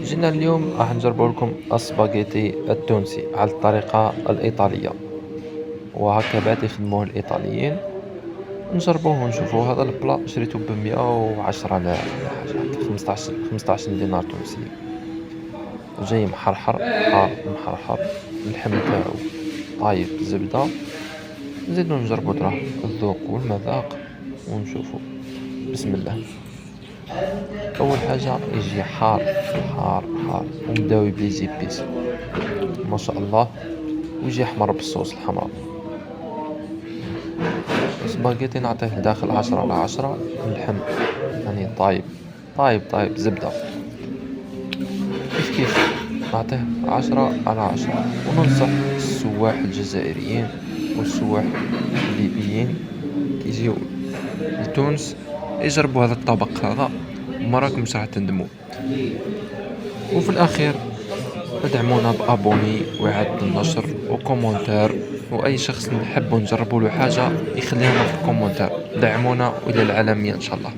جينا اليوم راح نجربوا لكم السباغيتي التونسي على الطريقة الإيطالية، وهكا بعد يخدموه الإيطاليين. نجربوه ونشوفوا هذا البلا شريته ب110 آلاف ولا حاجة هكا، 15 دينار تونسية، وجاي محرحر حار محرحر. اللحم تاعو طايب بالزبدة. نزيدو نجربو تراه الذوق والمذاق ونشوفو. بسم الله. أول حاجة يجي حار حار حار ومداوي بليزيبيس ما شاء الله، ويجي أحمر بالصوص الحمراء. سباغيتي نعطيه داخل 10/10. اللحم يعني طايب طايب زبدة. كيف نعطيه 10/10. وننصح السواح الجزائريين والسواح الليبيين كيجيو لتونس يجربوا هذا الطبق هذا، وما راكمش راح تندموا. وفي الأخير ادعمونا بأبوني وإعادة النشر وكومنتار، وأي شخص نحب نجربوا له حاجة يخليها في الكومنتار. دعمونا وإلى العالمية إن شاء الله.